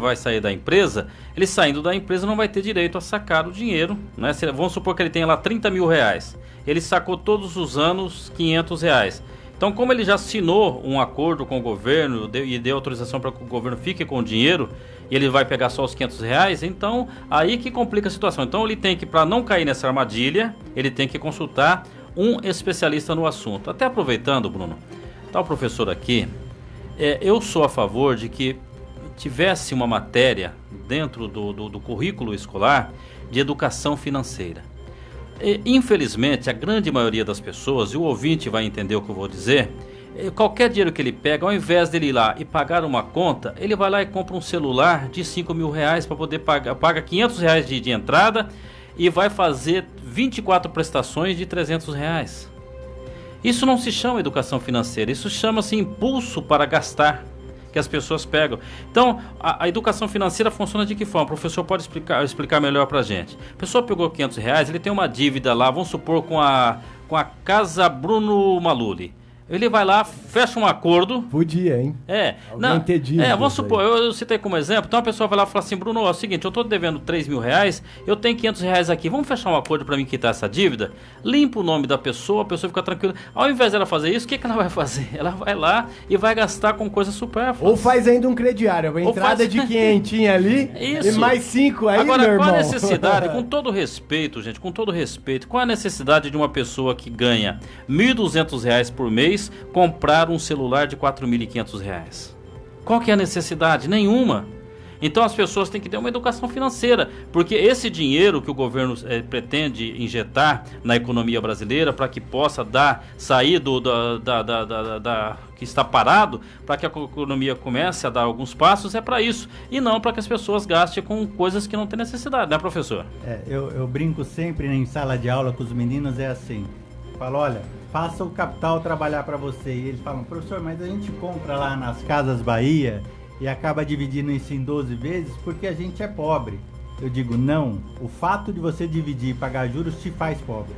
vai sair da empresa, ele saindo da empresa não vai ter direito a sacar o dinheiro, né? Vamos supor que ele tenha lá 30 mil reais. Ele sacou todos os anos 500 reais. Então, como ele já assinou um acordo com o governo e deu autorização para que o governo fique com o dinheiro, e ele vai pegar só os 500 reais, então aí que complica a situação. Então ele tem que, para não cair nessa armadilha, ele tem que consultar um especialista no assunto. Até aproveitando, Bruno, tá o professor aqui, eu sou a favor de que tivesse uma matéria dentro do currículo escolar de educação financeira. Infelizmente, a grande maioria das pessoas, e o ouvinte vai entender o que eu vou dizer, qualquer dinheiro que ele pega, ao invés dele ir lá e pagar uma conta, ele vai lá e compra um celular de 5 mil reais para poder paga 500 reais de entrada e vai fazer 24 prestações de 300 reais. Isso não se chama educação financeira, isso chama-se impulso para gastar, que as pessoas pegam. Então, a educação financeira funciona de que forma? O professor pode explicar melhor pra gente. A pessoa pegou 500 reais, ele tem uma dívida lá, vamos supor, com a Casa Bruno Maluli. Ele vai lá, fecha um acordo. Podia, hein? Vamos supor, eu citei como exemplo. Então a pessoa vai lá e fala assim, Bruno, é o seguinte, eu tô devendo 3 mil reais, eu tenho 500 reais aqui, vamos fechar um acordo para mim quitar essa dívida? Limpa o nome da pessoa, a pessoa fica tranquila. Ao invés dela fazer isso, o que ela vai fazer? Ela vai lá e vai gastar com coisas supérfluas. Ou faz ainda um crediário, a entrada de 500 ali isso. E mais 5 aí, agora, meu irmão. Qual a necessidade, com todo respeito, gente, com todo respeito, qual a necessidade de uma pessoa que ganha R$ 1.200 por mês comprar um celular de R$ 4.500? Qual que é a necessidade? Nenhuma. Então as pessoas têm que ter uma educação financeira, porque esse dinheiro que o governo pretende injetar na economia brasileira para que possa sair que está parado, para que a economia comece a dar alguns passos, é para isso, e não para que as pessoas gastem com coisas que não tem necessidade, né, professor? Eu brinco sempre em sala de aula com os meninos, é assim, falo, olha, faça o capital trabalhar para você. E eles falam, professor, mas a gente compra lá nas Casas Bahia e acaba dividindo isso em 12 vezes porque a gente é pobre. Eu digo, não, o fato de você dividir e pagar juros te faz pobre.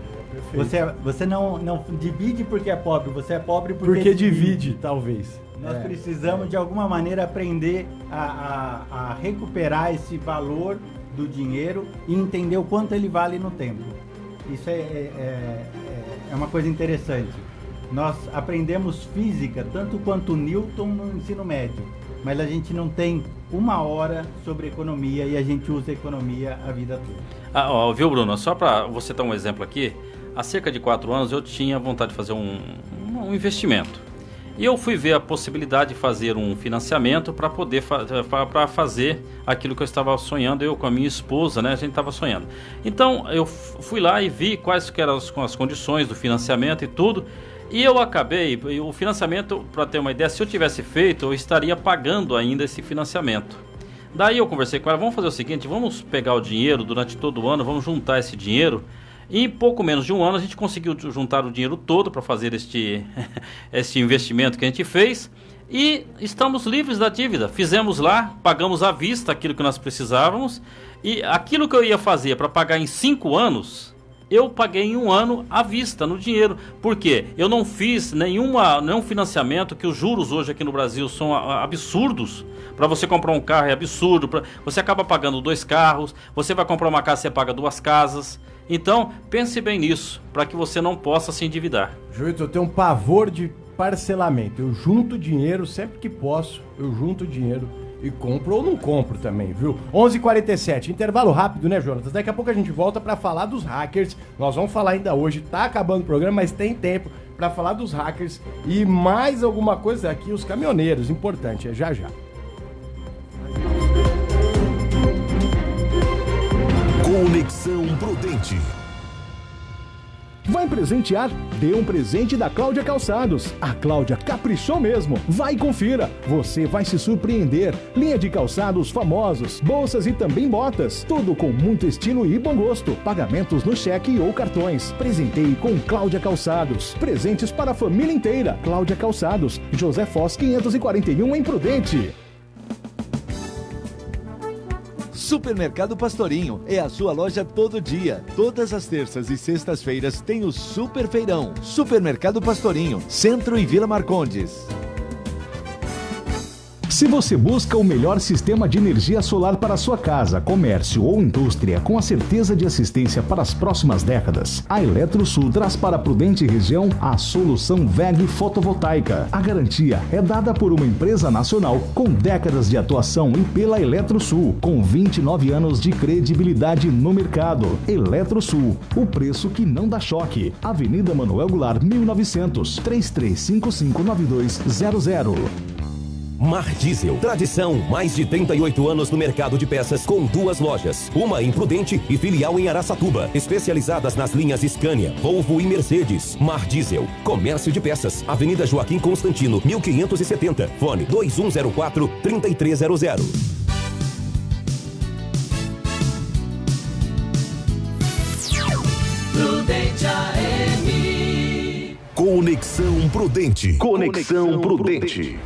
Você não divide porque é pobre, você é pobre porque divide, talvez. Nós precisamos de alguma maneira aprender a recuperar esse valor do dinheiro e entender o quanto ele vale no tempo. Isso é uma coisa interessante. Nós aprendemos física tanto quanto Newton no ensino médio, mas a gente não tem uma hora sobre economia e a gente usa economia a vida toda. Viu, Bruno? Só para você dar um exemplo aqui, há cerca de 4 anos eu tinha vontade de fazer um investimento. E eu fui ver a possibilidade de fazer um financiamento para poder fazer aquilo que eu estava sonhando, eu com a minha esposa, né? A gente estava sonhando. Então eu fui lá e vi quais que eram as condições do financiamento e tudo. E eu acabei, o financiamento, para ter uma ideia, se eu tivesse feito, eu estaria pagando ainda esse financiamento. Daí eu conversei com ela, vamos fazer o seguinte, vamos pegar o dinheiro durante todo o ano, vamos juntar esse dinheiro. E em pouco menos de um ano a gente conseguiu juntar o dinheiro todo para fazer este investimento que a gente fez. E estamos livres da dívida. Fizemos lá, pagamos à vista aquilo que nós precisávamos. E aquilo que eu ia fazer para pagar em 5 anos... eu paguei em 1 ano à vista, no dinheiro. Por quê? Eu não fiz nenhum financiamento, que os juros hoje aqui no Brasil são absurdos. Para você comprar um carro é absurdo. Você acaba pagando 2 carros. Você vai comprar uma casa, você paga 2 casas. Então, pense bem nisso, para que você não possa se endividar. Joilton, eu tenho um pavor de parcelamento. Eu junto dinheiro sempre que posso. Eu junto dinheiro e compro ou não compro também, viu? 11h47, intervalo rápido, né, Jonatas? Daqui a pouco a gente volta para falar dos hackers. Nós vamos falar ainda hoje, tá acabando o programa, mas tem tempo para falar dos hackers e mais alguma coisa aqui, os caminhoneiros, importante, é já já. Conexão Prudente. Vai presentear? Dê um presente da Cláudia Calçados. A Cláudia caprichou mesmo. Vai e confira. Você vai se surpreender. Linha de calçados famosos, bolsas e também botas. Tudo com muito estilo e bom gosto. Pagamentos no cheque ou cartões. Presenteie com Cláudia Calçados. Presentes para a família inteira. Cláudia Calçados. José Foz 541 em Prudente. Supermercado Pastorinho é a sua loja todo dia. Todas as terças e sextas-feiras tem o Super Feirão. Supermercado Pastorinho, Centro e Vila Marcondes. Se você busca o melhor sistema de energia solar para sua casa, comércio ou indústria, com a certeza de assistência para as próximas décadas, a Eletrosul traz para a Prudente região a solução WEG Fotovoltaica. A garantia é dada por uma empresa nacional com décadas de atuação e pela Eletrosul, com 29 anos de credibilidade no mercado. Eletrosul, o preço que não dá choque. Avenida Manuel Goulart, 1900, 33559200. Mar Diesel, tradição, mais de 38 anos no mercado de peças, com 2 lojas, uma em Prudente e filial em Araçatuba, especializadas nas linhas Scania, Volvo e Mercedes. Mar Diesel, comércio de peças, Avenida Joaquim Constantino, 1570, fone 2104-3300. Prudente AM. Conexão Prudente. Conexão Prudente.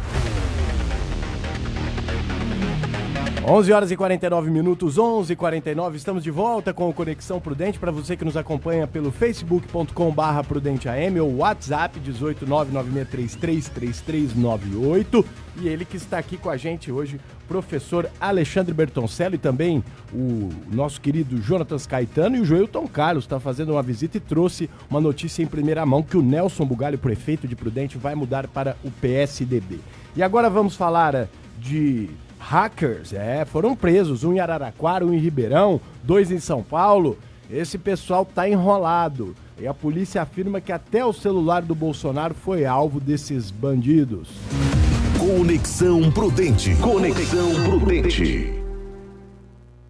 11 horas e 49 minutos, 11h49, estamos de volta com o Conexão Prudente. Para você que nos acompanha pelo facebook.com/prudenteam ou WhatsApp 18996333398. E ele que está aqui com a gente hoje, professor Alexandre Bertoncello, e também o nosso querido Jonatas Caetano, e o Joilton Carlos está fazendo uma visita e trouxe uma notícia em primeira mão que o Nelson Bugalho, prefeito de Prudente, vai mudar para o PSDB. E agora vamos falar de hackers. Foram presos, um em Araraquara, um em Ribeirão, 2 em São Paulo. Esse pessoal tá enrolado. E a polícia afirma que até o celular do Bolsonaro foi alvo desses bandidos. Conexão Prudente. Conexão Prudente.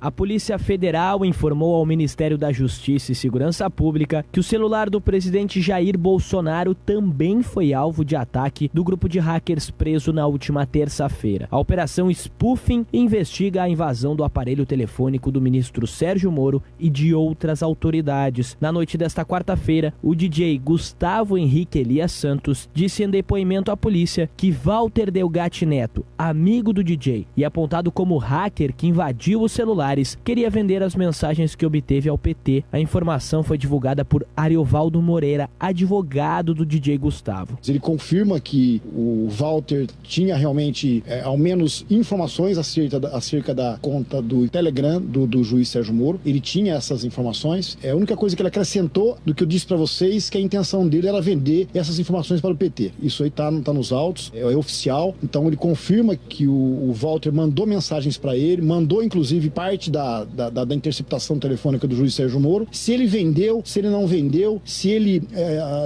A Polícia Federal informou ao Ministério da Justiça e Segurança Pública que o celular do presidente Jair Bolsonaro também foi alvo de ataque do grupo de hackers preso na última terça-feira. A operação Spoofing investiga a invasão do aparelho telefônico do ministro Sérgio Moro e de outras autoridades. Na noite desta quarta-feira, o DJ Gustavo Henrique Elias Santos disse em depoimento à polícia que Walter Delgatti Neto, amigo do DJ e apontado como hacker que invadiu o celular, queria vender as mensagens que obteve ao PT. A informação foi divulgada por Ariovaldo Moreira, advogado do DJ Gustavo. Ele confirma que o Walter tinha realmente, ao menos, informações acerca da conta do Telegram do juiz Sérgio Moro. Ele tinha essas informações. A única coisa que ele acrescentou do que eu disse para vocês, que a intenção dele era vender essas informações para o PT. Isso aí tá nos autos, é oficial. Então ele confirma que o Walter mandou mensagens para ele, mandou inclusive parte da interceptação telefônica do juiz Sérgio Moro. Se ele vendeu, se ele não vendeu, se ele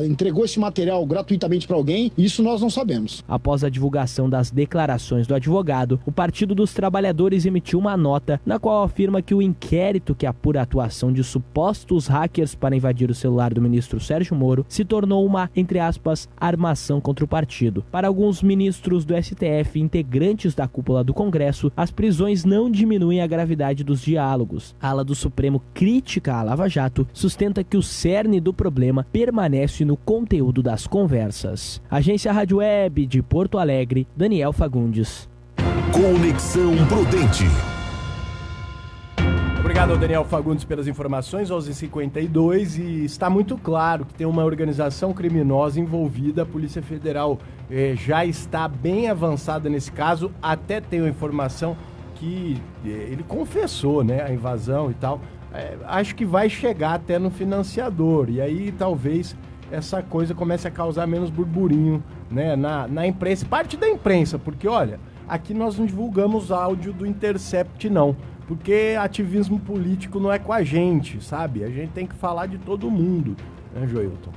entregou esse material gratuitamente para alguém, isso nós não sabemos. Após a divulgação das declarações do advogado, o Partido dos Trabalhadores emitiu uma nota na qual afirma que o inquérito que apura a atuação de supostos hackers para invadir o celular do ministro Sérgio Moro se tornou uma, entre aspas, armação contra o partido. Para alguns ministros do STF e integrantes da cúpula do Congresso, as prisões não diminuem a gravidade dos diálogos. A ala do Supremo crítica à Lava Jato sustenta que o cerne do problema permanece no conteúdo das conversas. Agência Rádio Web de Porto Alegre, Daniel Fagundes. Conexão Prudente. Obrigado ao Daniel Fagundes pelas informações, 11h52, e está muito claro que tem uma organização criminosa envolvida. A Polícia Federal já está bem avançada nesse caso, até tenho informação que ele confessou, né, a invasão e tal. Acho que vai chegar até no financiador, e aí talvez essa coisa comece a causar menos burburinho, né, na imprensa, parte da imprensa, porque olha, aqui nós não divulgamos áudio do Intercept não, porque ativismo político não é com a gente, sabe? A gente tem que falar de todo mundo, né, Joilton?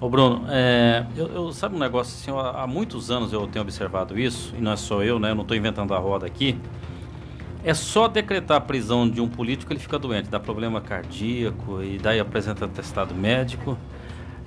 Ô Bruno, eu sabe um negócio assim, há muitos anos eu tenho observado isso, e não é só eu, né, eu não estou inventando a roda aqui. É só decretar a prisão de um político, ele fica doente, dá problema cardíaco e daí apresenta atestado médico.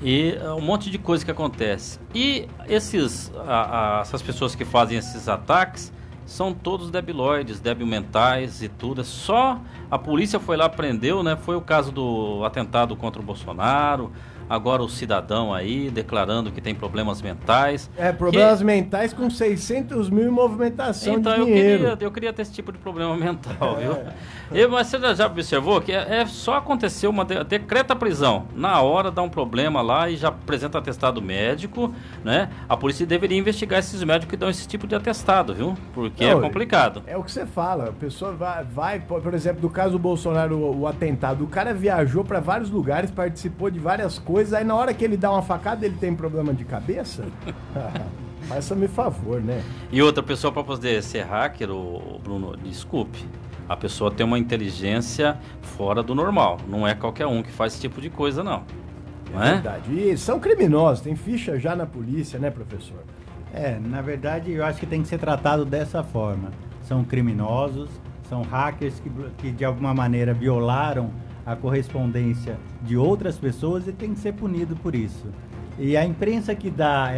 E um monte de coisa que acontece. E essas pessoas que fazem esses ataques são todos debilóides, débil mentais e tudo. É só a polícia foi lá, prendeu, né? Foi o caso do atentado contra o Bolsonaro. Agora o cidadão aí declarando que tem problemas mentais. Problemas mentais com 600 mil em movimentação então, de dinheiro. Eu queria ter esse tipo de problema mental, viu? Mas você já observou que é só acontecer decreta a prisão. Na hora dá um problema lá e já apresenta atestado médico, né? A polícia deveria investigar esses médicos que dão esse tipo de atestado, viu? Porque é complicado. É o que você fala. A pessoa vai, por exemplo, do caso do Bolsonaro, o atentado. O cara viajou para vários lugares, participou de várias coisas. Aí na hora que ele dá uma facada, ele tem problema de cabeça? Faça-me favor, né? E outra pessoa, para poder ser hacker, Bruno, desculpe, a pessoa tem uma inteligência fora do normal. Não é qualquer um que faz esse tipo de coisa, não. Não é? Verdade. E são criminosos, tem ficha já na polícia, né, professor? Na verdade, eu acho que tem que ser tratado dessa forma. São criminosos, são hackers que de alguma maneira violaram a correspondência de outras pessoas e tem que ser punido por isso. E a imprensa que dá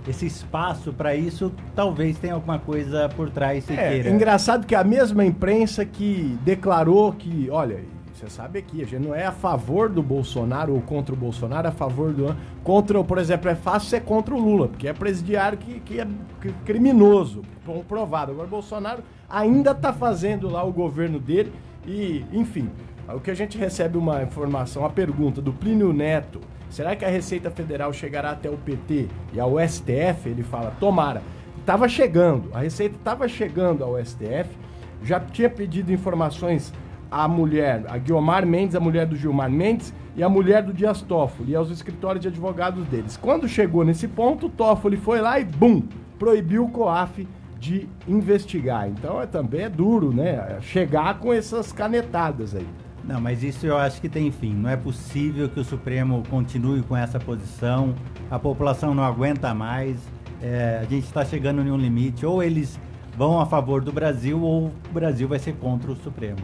esse espaço para isso, talvez tenha alguma coisa por trás, se queira. É engraçado que a mesma imprensa que declarou que, olha, você sabe aqui, a gente não é a favor do Bolsonaro ou contra o Bolsonaro, a favor do... por exemplo, é fácil ser contra o Lula, porque é presidiário que é criminoso, comprovado. Agora o Bolsonaro ainda está fazendo lá o governo dele e, enfim... O que a gente recebe uma informação, uma pergunta do Plínio Neto, será que a Receita Federal chegará até o PT e ao STF? Ele fala, tomara. Estava chegando, a Receita estava chegando ao STF, já tinha pedido informações à mulher, a Guiomar Mendes, a mulher do Gilmar Mendes e a mulher do Dias Toffoli e aos escritórios de advogados deles. Quando chegou nesse ponto, o Toffoli foi lá e, proibiu o COAF de investigar. Então também é duro, né? Chegar com essas canetadas aí. Não, mas isso eu acho que tem fim. Não é possível que o Supremo continue com essa posição. A população não aguenta mais. A gente está chegando em um limite. Ou eles vão a favor do Brasil ou o Brasil vai ser contra o Supremo.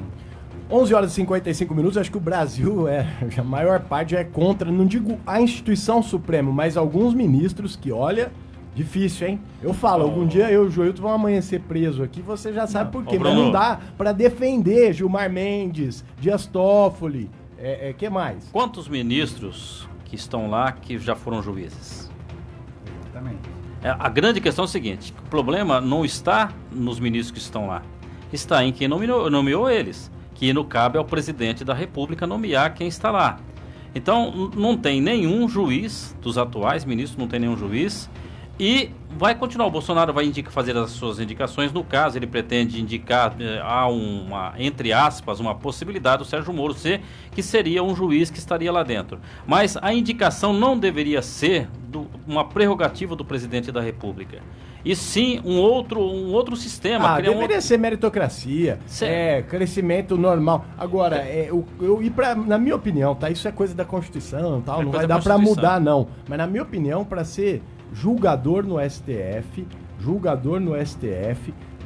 11 horas e 55 minutos. Acho que o Brasil, a maior parte é contra, não digo a instituição Supremo, mas alguns ministros que, olha... Difícil, hein? Eu falo, algum dia eu e o Joilton vão amanhecer preso aqui, você já sabe por quê. Mas não dá pra defender Gilmar Mendes, Dias Toffoli, que mais? Quantos ministros que estão lá que já foram juízes? Exatamente. A grande questão é o seguinte, o problema não está nos ministros que estão lá, está em quem nomeou eles, que no cabe ao presidente da República nomear quem está lá. Então, não tem nenhum juiz dos atuais ministros, não tem nenhum juiz. E vai continuar, o Bolsonaro vai fazer as suas indicações, no caso ele pretende indicar, há entre aspas, uma possibilidade do Sérgio Moro ser, que seria um juiz que estaria lá dentro. Mas a indicação não deveria ser uma prerrogativa do presidente da República. E sim um outro sistema. Deveria ser meritocracia, crescimento normal. Agora, na minha opinião, tá? Isso é coisa da Constituição, tal, não vai dar para mudar, não. Mas na minha opinião, para ser julgador no STF,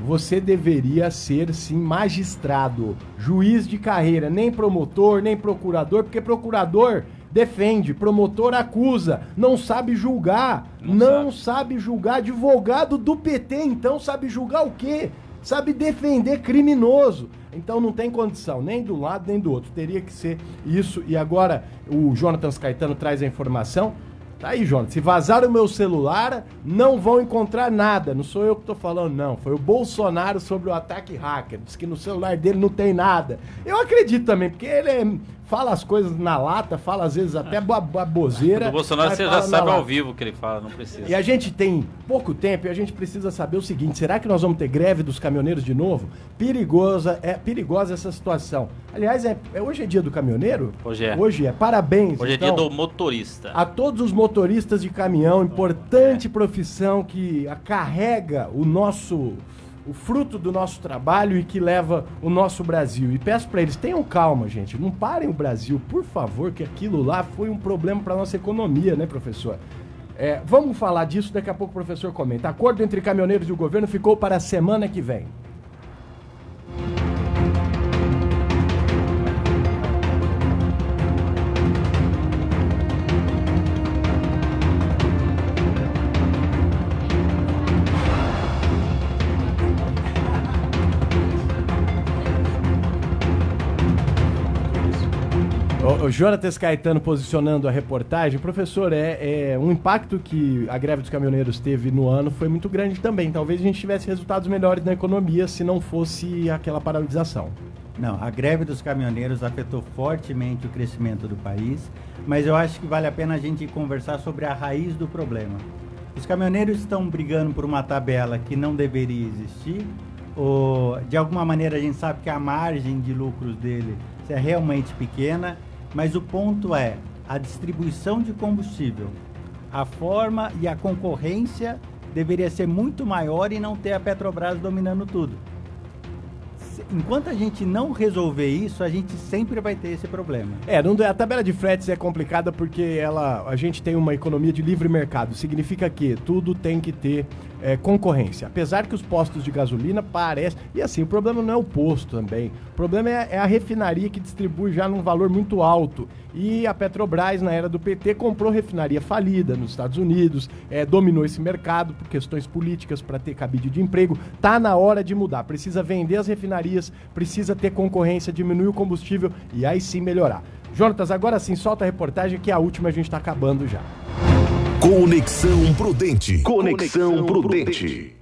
você deveria ser, sim, magistrado, juiz de carreira, nem promotor, nem procurador, porque procurador defende, promotor acusa, não sabe julgar, não sabe julgar, advogado do PT, então sabe julgar o quê? Sabe defender criminoso. Então não tem condição, nem do lado nem do outro, teria que ser isso. E agora o Jonatas Caetano traz a informação. Tá aí, Jonas. Se vazar o meu celular, não vão encontrar nada. Não sou eu que tô falando, não. Foi o Bolsonaro sobre o ataque hacker. Diz que no celular dele não tem nada. Eu acredito também, porque ele fala as coisas na lata, fala às vezes até baboseira. Do Bolsonaro você já sabe ao vivo o que ele fala, não precisa. E a gente tem pouco tempo e a gente precisa saber o seguinte, será que nós vamos ter greve dos caminhoneiros de novo? Perigosa essa situação. Aliás, hoje é dia do caminhoneiro? Hoje é. Parabéns. Hoje é dia do motorista. A todos os motoristas de caminhão, importante profissão que carrega o fruto do nosso trabalho e que leva o nosso Brasil. E peço para eles, tenham calma, gente. Não parem o Brasil, por favor, que aquilo lá foi um problema para nossa economia, né, professor? Vamos falar disso, daqui a pouco o professor comenta. Acordo entre caminhoneiros e o governo ficou para a semana que vem. O Jonatas Caetano posicionando a reportagem. Professor, um impacto que a greve dos caminhoneiros teve no ano foi muito grande também. Talvez a gente tivesse resultados melhores na economia se não fosse aquela paralisação. Não, a greve dos caminhoneiros afetou fortemente o crescimento do país, mas eu acho que vale a pena a gente conversar sobre a raiz do problema. Os caminhoneiros estão brigando por uma tabela que não deveria existir, ou de alguma maneira a gente sabe que a margem de lucros dele é realmente pequena, mas o ponto é a distribuição de combustível. A forma e a concorrência deveria ser muito maior e não ter a Petrobras dominando tudo. Enquanto a gente não resolver isso, a gente sempre vai ter esse problema. A tabela de fretes é complicada porque a gente tem uma economia de livre mercado. Significa que tudo tem que ter concorrência. Apesar que os postos de gasolina parecem... E assim, o problema não é o posto também. O problema é a refinaria que distribui já num valor muito alto. E a Petrobras, na era do PT, comprou refinaria falida nos Estados Unidos, dominou esse mercado por questões políticas para ter cabide de emprego. Tá na hora de mudar. Precisa vender as refinarias, precisa ter concorrência, diminuir o combustível e aí sim melhorar. Jonatas, agora sim, solta a reportagem que a última a gente está acabando já. Conexão Prudente. Conexão Prudente.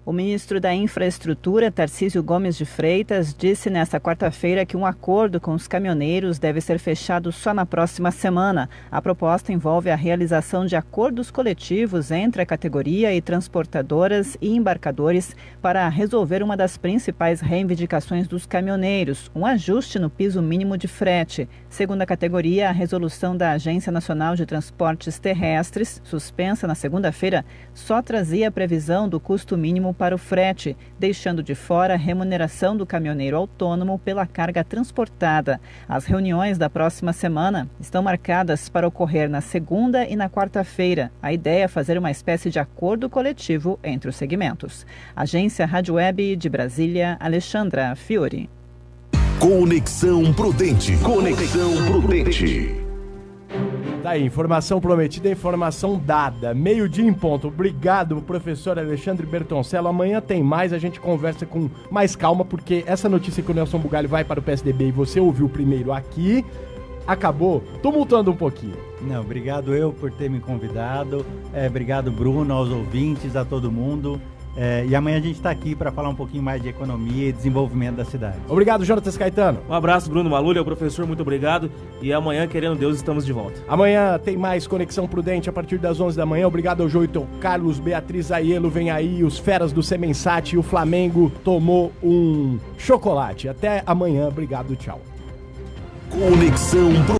O ministro da Infraestrutura, Tarcísio Gomes de Freitas, disse nesta quarta-feira que um acordo com os caminhoneiros deve ser fechado só na próxima semana. A proposta envolve a realização de acordos coletivos entre a categoria e transportadoras e embarcadores para resolver uma das principais reivindicações dos caminhoneiros, um ajuste no piso mínimo de frete. Segundo a categoria, a resolução da Agência Nacional de Transportes Terrestres, suspensa na segunda-feira, só trazia a previsão do custo mínimo para o frete, deixando de fora a remuneração do caminhoneiro autônomo pela carga transportada. As reuniões da próxima semana estão marcadas para ocorrer na segunda e na quarta-feira. A ideia é fazer uma espécie de acordo coletivo entre os segmentos. Agência Rádio Web de Brasília, Alexandra Fiore. Conexão Prudente. Conexão Prudente. Daí, informação prometida, informação dada. 12:00 em ponto. Obrigado, professor Alexandre Bertoncello. Amanhã tem mais, a gente conversa com mais calma, porque essa notícia que o Nelson Bugalho vai para o PSDB e você ouviu primeiro aqui, acabou tumultuando um pouquinho. Não, obrigado eu por ter me convidado. Obrigado, Bruno, aos ouvintes, a todo mundo. E amanhã a gente está aqui para falar um pouquinho mais de economia e desenvolvimento da cidade. Obrigado, Jonatas Caetano. Um abraço, Bruno Malulho, professor, muito obrigado. E amanhã, querendo Deus, estamos de volta. Amanhã tem mais Conexão Prudente a partir das 11 da manhã. Obrigado ao Joito Carlos, Beatriz Aiello, vem aí, os feras do Semensat e o Flamengo tomou um chocolate. Até amanhã, obrigado, tchau. Conexão